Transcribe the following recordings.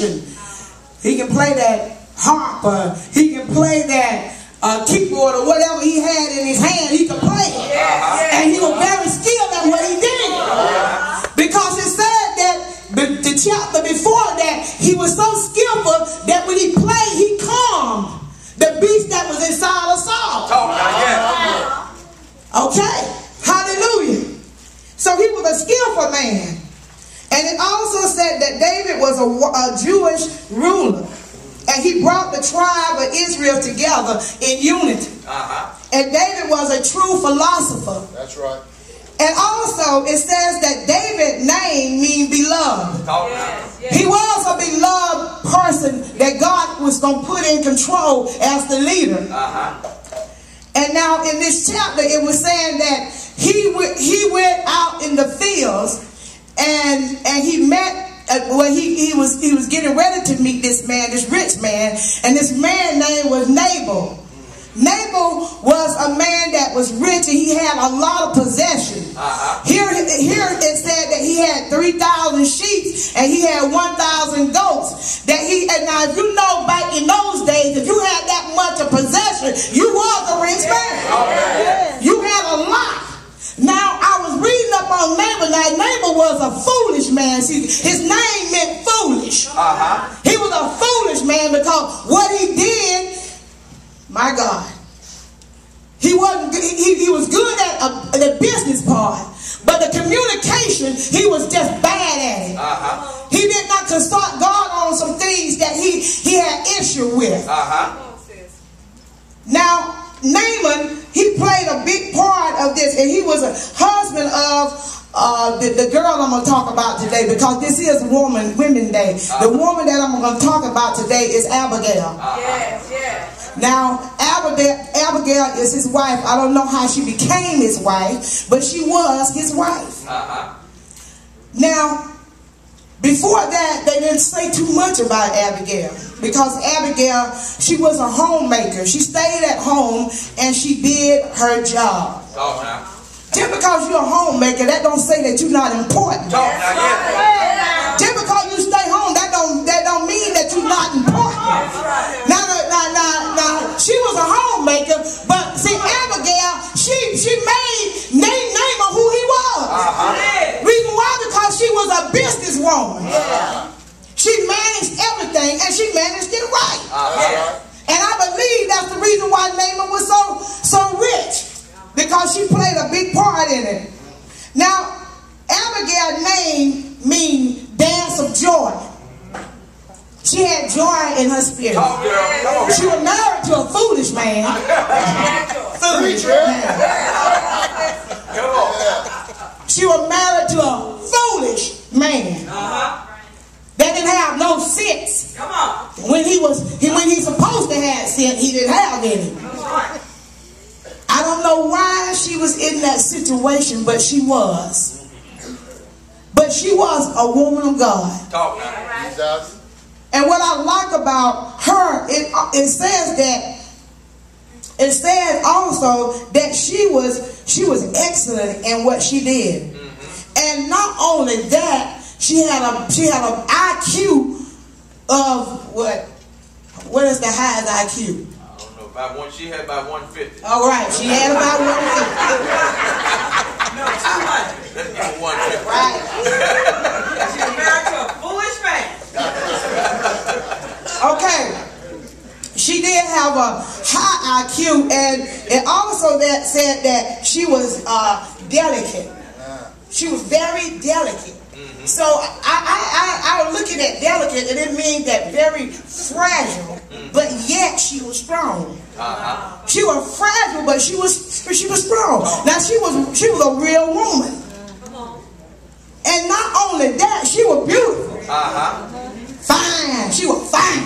musician. He can play that harp, or he can play that keyboard, or whatever he had in his hand, he could play it. And he was very skilled at what he did. Because it said that the chapter before that, he was so skillful that when he played, he calmed the beast that was inside of Saul. Okay, hallelujah. So he was a skillful man. And it also said that David was a Jewish ruler. And he brought the tribe of Israel together in unity. And David was a true philosopher. That's right. And also it says that David's name means beloved. He was a beloved person that God was going to put in control as the leader. And now in this chapter it was saying that he went out in the fields and he met, well, he was getting ready to meet this man, this rich man, and this man's name was Nabal. Nabal was a man that was rich and he had a lot of possessions. Here it said that he had 3,000 sheep and he had 1,000 goats. And now if you know back in those days, if you had that much of possession, you was a rich man. You had a lot. Now I was reading up on Nabal. Now Nabal was a foolish man. See, his name meant foolish. He was a foolish man because what he did, my God, he was good at the business part, but the communication, he was just bad at it. He did not consult God on some things that he had issue with. Now Naaman, he played a big part of this, and he was a husband of the girl I'm going to talk about today, because this is Women's Day. The woman that I'm going to talk about today is Abigail. Now, Abigail is his wife. I don't know how she became his wife, but she was his wife. Now, before that, they didn't say too much about Abigail, because Abigail, she was a homemaker. She stayed at home and she did her job. Just because you're a homemaker, that don't say that you're not important. Just because you stay home, that don't mean that you're not important. Now, she was a homemaker, but see, Abigail, she made Naaman who he was. Reason why? Because she was a businesswoman. She managed everything, and she managed it right. And I believe that's the reason why Naaman was so rich, because she played a big part in it. Now, Abigail's name means dance of joy. She had joy in her spirit. She was married to a foolish man. She was married to a foolish man that didn't have no sense. When he's supposed to have sense, he didn't have any. I don't know why she was in that situation, but she was. But she was a woman of God. And what I like about her, it says also that she was excellent in what she did. And not only that, she had an IQ of what is the highest IQ? She had about 150. All right, she had about 150. No, 200. Let's give her 150. Right. She was married to a foolish man. Okay. She did have a high IQ, and it also that said that she was delicate. She was very delicate. So I was looking at delicate, and it means that very fragile, but yet she was strong. She was fragile, but she was strong. Now she was a real woman, and not only that, she was beautiful, fine. She was fine.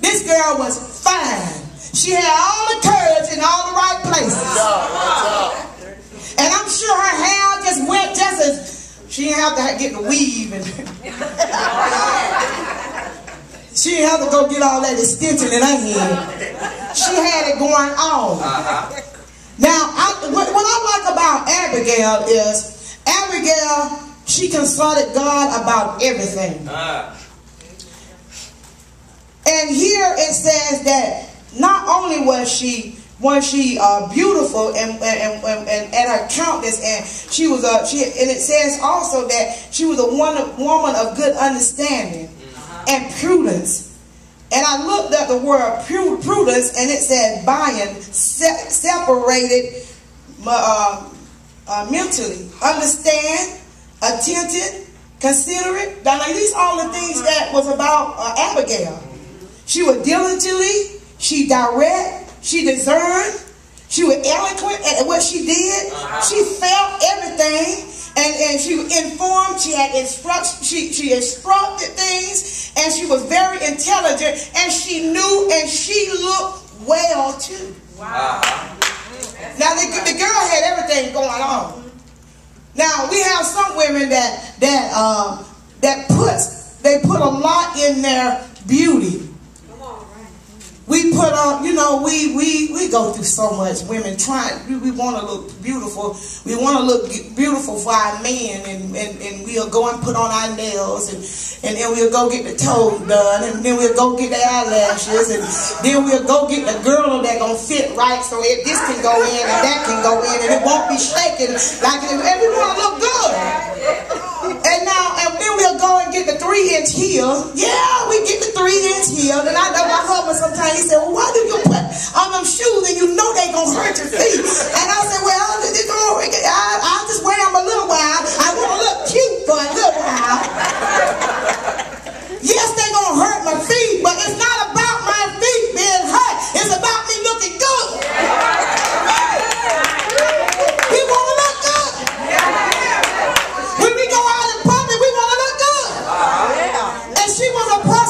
This girl was fine. She had all the curves in all the right places, and I'm sure her hair just went just as. She didn't have to get the weave, and she didn't have to go get all that extension in her head. She had it going on. Now, what I like about Abigail is, Abigail, she consulted God about everything. it says that not only was she beautiful and her countenance, and she was and it says also that she was a woman of good understanding and prudence. And I looked up the word prudence, and it said buying, separated mentally, understand, attentive, considerate. Now these are all the things that was about Abigail. She was diligently, she direct, she discerned, she was eloquent at what she did. She felt everything, and she was informed. She had she instructed things, and she was very intelligent, and she knew, and she looked well too. Wow. Now the girl had everything going on. Now we have some women that put a lot in their beauty. We put on, you know, we go through so much. Women we want to look beautiful. We want to look beautiful for our men, and we'll go and put on our nails, and then we'll go get the toes done, and then we'll go get the eyelashes, and then we'll go get the girdle that gonna fit right, so this can go in and that can go in, and it won't be shaking like it. And we want to look good. And then we'll go and get the 3-inch heel. Yeah, we get the 3-inch heel. And I know my husband sometimes, he said, well, why do you put on them shoes and you know they gonna hurt your feet? And I said, well, I'll just wear them a little while. I want to look cute for a little while. Yes, they gonna hurt my feet, but it's not about my feet being hurt. It's about me looking good. We want to look good. When we go out in public, we want to look good. And she was a person